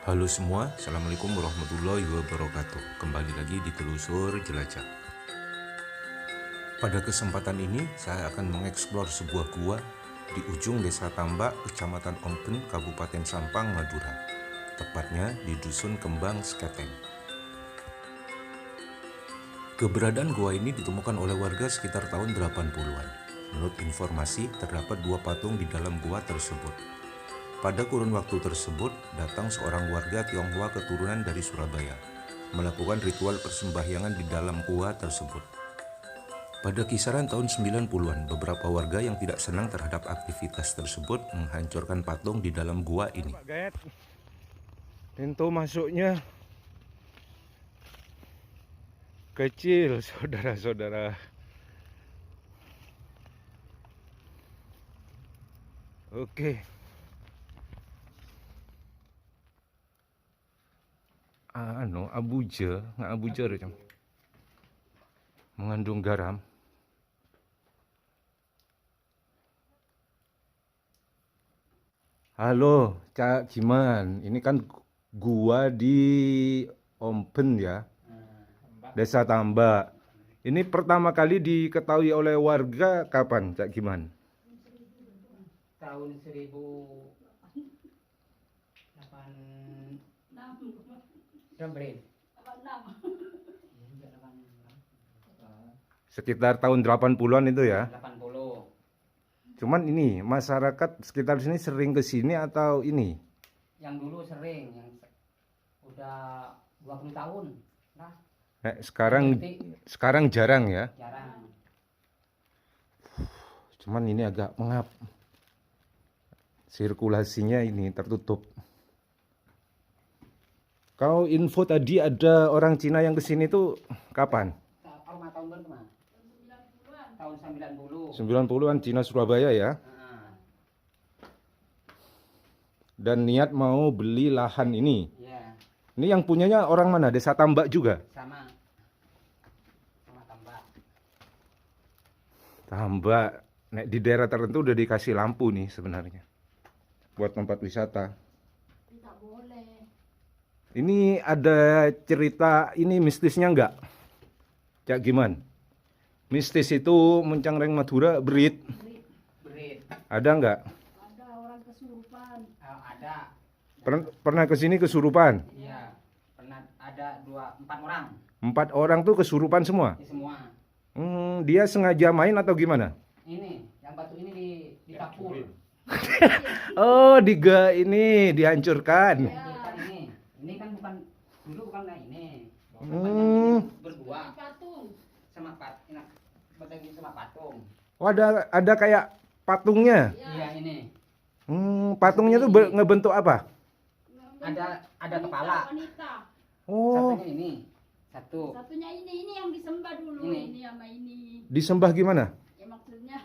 Halo semua, Assalamualaikum warahmatullahi wabarakatuh. Kembali lagi di Telusur Jelajah. Pada kesempatan ini, saya akan mengeksplor sebuah gua di ujung Desa Tambak, Kecamatan Ompen, Kabupaten Sampang, Madura. Tepatnya di Dusun Kembang Seketeng. Keberadaan gua ini ditemukan oleh warga sekitar tahun 80-an. Menurut informasi, terdapat 2 patung di dalam gua tersebut. Pada kurun waktu tersebut, datang seorang warga Tionghoa keturunan dari Surabaya, melakukan ritual persembahyangan di dalam gua tersebut. Pada kisaran tahun 90-an, beberapa warga yang tidak senang terhadap aktivitas tersebut menghancurkan patung di dalam gua ini. Pintu masuknya kecil, saudara-saudara. Oke. Abuja, nggak abuja recam. Mengandung garam. Halo, Cak Giman. Ini kan gua di Ompen ya. Desa Tambak. Ini pertama kali diketahui oleh warga kapan, Cak Giman? Tahun 1008 Sekitar tahun 80-an itu ya. 80. Cuman ini masyarakat sekitar sini sering ke sini atau ini? Yang dulu sering, yang udah 20 tahun lah, Sekarang jarang ya. jarang. Cuman ini agak mengap. Sirkulasinya ini tertutup. Kau info tadi ada orang Cina yang kesini tuh kapan? Tahun berapa? Tahun 90. 90-an Cina Surabaya ya. Nah, Dan niat mau beli lahan ini. iya, Ini yang punyanya orang mana? Desa Tambak juga? sama tambah. Tambak. Nek di daerah tertentu udah dikasih lampu nih sebenarnya. Buat tempat wisata. Tidak boleh. Ini ada cerita ini mistisnya enggak? Cak Giman? Mistis itu Mencangreng Madura berit. Berit. Ada enggak? Ada orang kesurupan. Ada. Pernah kesini kesurupan? Iya, pernah ada 4 orang. 4 orang tuh kesurupan semua? Ini semua. Dia sengaja main atau gimana? Ini, yang batu ini dikapur. Oh, ini dihancurkan. Bukan ini. Ini kan dulu bukan ini. Berdua Patung. sama bertengger sama patung. Oh, ada kayak patungnya. Iya, ini. Patungnya tuh ngebentuk apa? Ada kepala. Wanita. Oh, Satunya ini. Satu. Satunya ini yang disembah dulu. Ini. Ini sama ini. disembah gimana? Ya maksudnya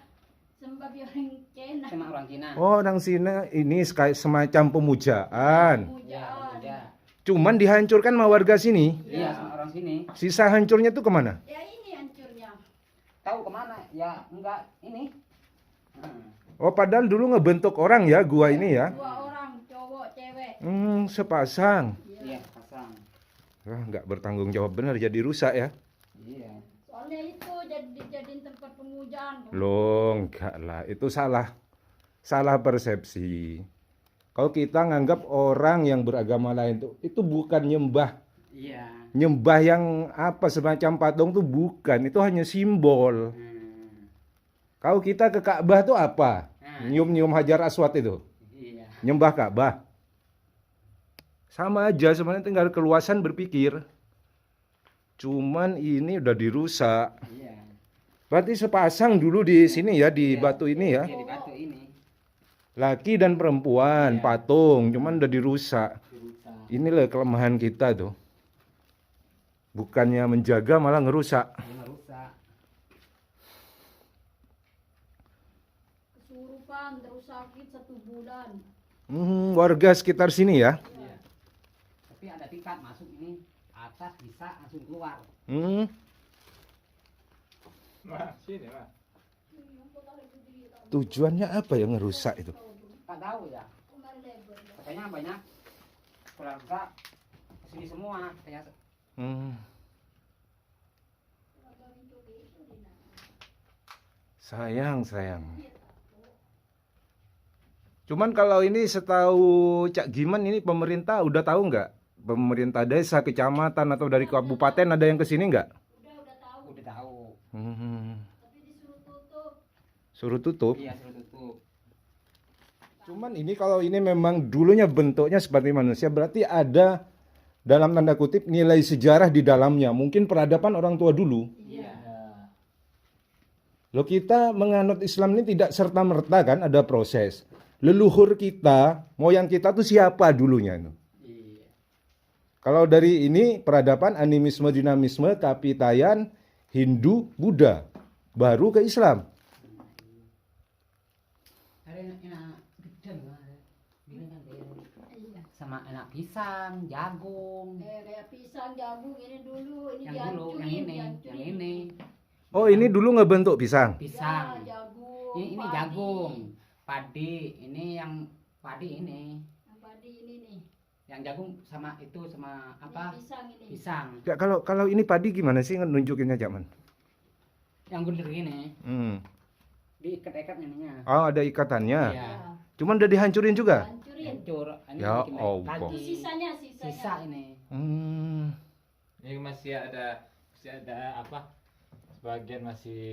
sembah biar orang Cina. Sama orang Cina. Oh, orang sini ini kayak semacam pemujaan. Iya, beda. Cuman dihancurkan sama warga sini. Iya, sama orang sini. Sisa hancurnya tuh kemana? Ya ini hancurnya. Tahu kemana? Ya, enggak ini. Oh, padahal dulu ngebentuk orang ya gua ini ya. 2 orang, cowok, cewek. Sepasang. Iya, pasang. Wah, nggak bertanggung jawab benar jadi rusak ya. Iya. Soalnya itu dijadiin tempat pemujaan. Loh, enggak lah. Itu salah persepsi. Kalau kita nganggap orang yang beragama lain itu bukan nyembah. Iya. Nyembah yang apa semacam patung tuh bukan. Itu hanya simbol. Kalau kita ke Ka'bah tuh apa? Nyium-nyium Hajar Aswad itu. Iya. Nyembah Ka'bah. Sama aja sebenarnya tinggal keluasan berpikir. Cuman ini udah dirusak. Iya. Berarti sepasang dulu di sini ya, di Iya. batu ini ya. Iya, di batu ini. Laki dan perempuan, Iya. patung, cuman udah dirusak. Dirusak. Inilah kelemahan kita tuh. Bukannya menjaga malah ngerusak. Iya, rusak. Kesurupan terus sakit 1 bulan. Warga sekitar sini ya. Iya. Tapi ada tingkat masuk ini atas bisa langsung keluar. Tujuannya apa yang ngerusak itu? Tak tahu ya. Katanya banyak keluarga kesini semua ya. Hmm. Sayang. Cuman kalau ini setahu Cak Giman ini pemerintah udah tahu nggak? Pemerintah desa, kecamatan atau dari kabupaten ada yang kesini nggak? Udah tahu. Udah tahu. Tapi disuruh tutup. Suruh tutup. Iya suruh tutup. Cuman ini kalau ini memang dulunya bentuknya seperti manusia, berarti ada dalam tanda kutip nilai sejarah di dalamnya. Mungkin peradaban orang tua dulu. Iya. Loh, kita menganut Islam ini tidak serta-merta kan, ada proses. Leluhur kita, moyang kita tuh siapa dulunya itu? Iya. Kalau dari ini peradaban animisme, dinamisme, kapitayan, Hindu, Buddha, baru ke Islam. Ada enak gedeng lah. Ini kan dia. Iya. Sama enak pisang, jagung. Kayak pisang, jagung ini dulu, ini Yang dulu, yang ini, yang ini. Oh, ini dulu ngebentuk pisang. Pisang. Ya, jagung. Ini padi. jagung. Padi. Ini yang padi ini. Yang padi ini nih. Yang jagung sama itu sama apa? Ini pisang ini. Pisang. Ya, kalau ini padi gimana sih nunjukinnya, Cak Man? Yang bunder gini. Diikat-ikat ininya. Oh, ada ikatannya. Iya. Ya, Cuman udah dihancurin juga. hancurin. Hancur. Ini Ya bikin Allah. lagi. Sisanya. Sisa ini. Ini masih ada apa? Sebagian masih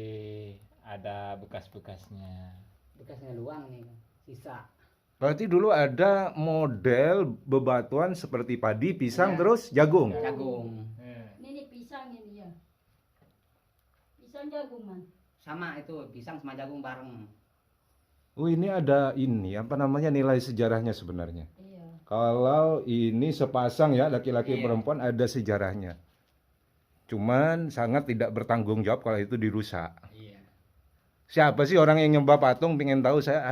ada bekas-bekasnya. Bekasnya luang nih. Sisa. Berarti dulu ada model bebatuan seperti padi, pisang, Ya. terus jagung. Jagung. Ini nih pisang ini ya. Pisang jagung man. Sama itu pisang sama jagung bareng. Oh, ini ada ini apa namanya nilai sejarahnya sebenarnya. Iya. Kalau ini sepasang ya laki-laki Iya. perempuan ada sejarahnya. Cuman sangat tidak bertanggung jawab kalau itu dirusak. Iya. Siapa sih orang yang nyembah patung pengen tahu, saya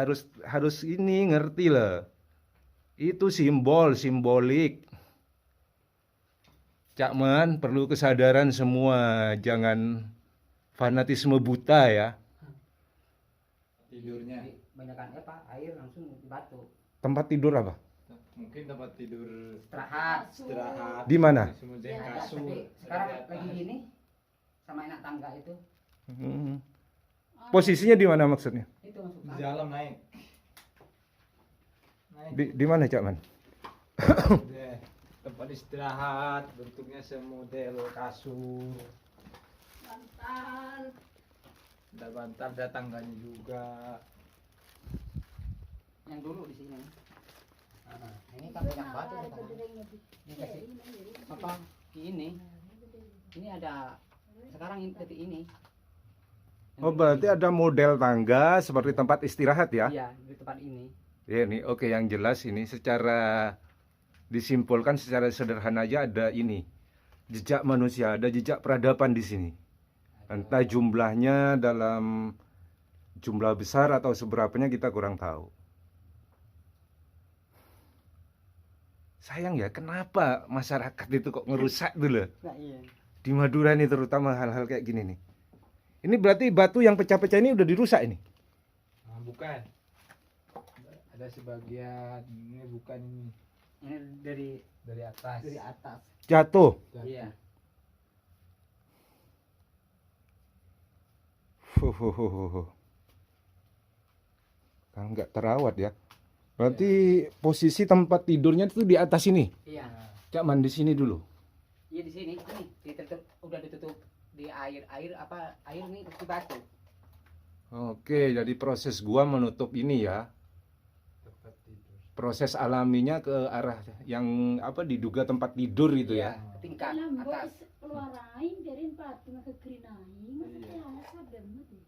harus ini ngerti lah. Itu simbolik. Cak Man perlu kesadaran semua, jangan fanatisme buta ya. Tidurnya Jadi, banyakan apa? Air langsung di batu. Tempat tidur apa? mungkin tempat tidur Istirahat. istirahat Di mana? kemudian Ya, kasur. tapi sekarang lagi gini sama enak tangga itu. Posisinya di mana maksudnya? Itu masuk Di tangga. dalam naik Di mana, Cak Man? Deh, tempat istirahat bentuknya semodel kasur, Bantal. ada bantal, ada tangganya juga. Yang dulu di sini. Ini kan banyak batu sekarang. Ini kasih apa? Ini. Ini ada sekarang seperti ini. Yang Oh, dulu berarti ini. ada model tangga seperti tempat istirahat ya? Iya, di tempat ini. Ya nih, oke, yang jelas ini secara disimpulkan secara sederhana aja ada ini. Jejak manusia, ada jejak peradaban di sini. Entah jumlahnya dalam jumlah besar atau seberapanya kita kurang tahu. Sayang ya, kenapa masyarakat itu kok ngerusak dulu? Nah, iya. Di Madura ini terutama hal-hal kayak gini nih. Ini berarti batu yang pecah-pecah ini udah dirusak ini? Nah, bukan. Ada sebagian ini bukan ini Ini dari atas. dari atas. Jatuh. Iya. Kan nggak terawat ya. Berarti posisi tempat tidurnya itu di atas ini. Iya. Cak Man di sini dulu. Iya di sini. Ini ditutup, udah ditutup di air apa? Air nih di batu. Oke, jadi proses gua menutup ini ya. Tempat tidur. Proses alaminya ke arah yang apa diduga tempat tidur itu ya. Iya, tingkat Kenapa atas. keluar aing biarin patu ke kerinaing. Maksudnya sadar mati.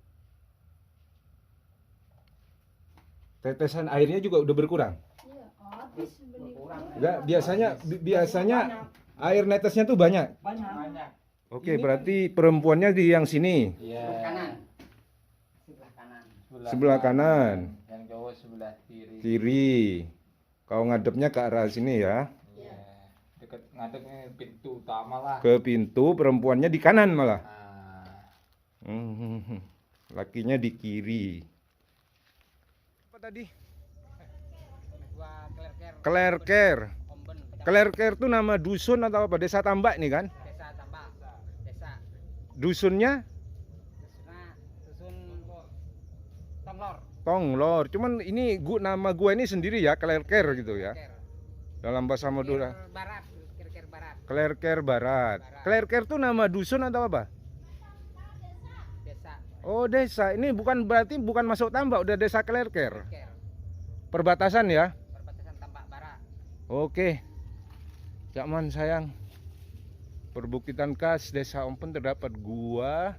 Tetesan airnya juga udah berkurang. Iya, habis beli. Berkurang. Enggak, biasanya air netesnya tuh banyak. Banyak. Oke, berarti perempuannya di yang sini, Iya. Kanan. Sebelah kanan. sebelah kanan, Yang cowok sebelah kiri. kiri. Kau ngadepnya ke arah sini ya. Iya. Dekat ngadepnya pintu utama lah. Ke pintu, perempuannya di kanan malah. Nah, Lakinya di kiri. Apa tadi? Dua kelerker. Klerker. Omben. Klerker itu nama dusun atau apa? Desa Tambak nih kan? Desa Tambak. Desa. Dusunnya Dusun Tonglor. Tonglor. Cuman ini nama gua ini sendiri ya, Klerker gitu ya. Kir Dalam bahasa Madura. Barat. Kir Barat. Klerker Barat. Klerker itu nama dusun atau apa? Desa. Oh, desa. Ini berarti bukan masuk Tambak, udah desa Klerker. Kir. Perbatasan ya. Perbatasan Tambak Barat. Oke. Cakman sayang. Perbukitan khas Desa Ompen terdapat gua.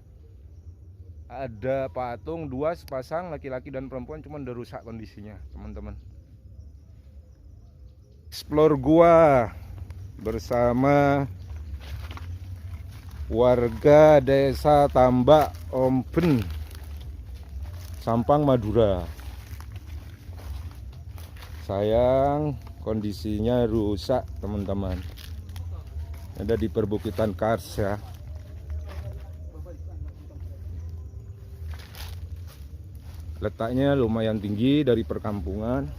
Ada patung dua sepasang laki-laki dan perempuan, cuman udah rusak kondisinya, teman-teman. Explore gua bersama warga Desa Tambak Ompen, Sampang, Madura. Sayang, kondisinya rusak, teman-teman. Ada di perbukitan Kars ya. Letaknya lumayan tinggi dari perkampungan.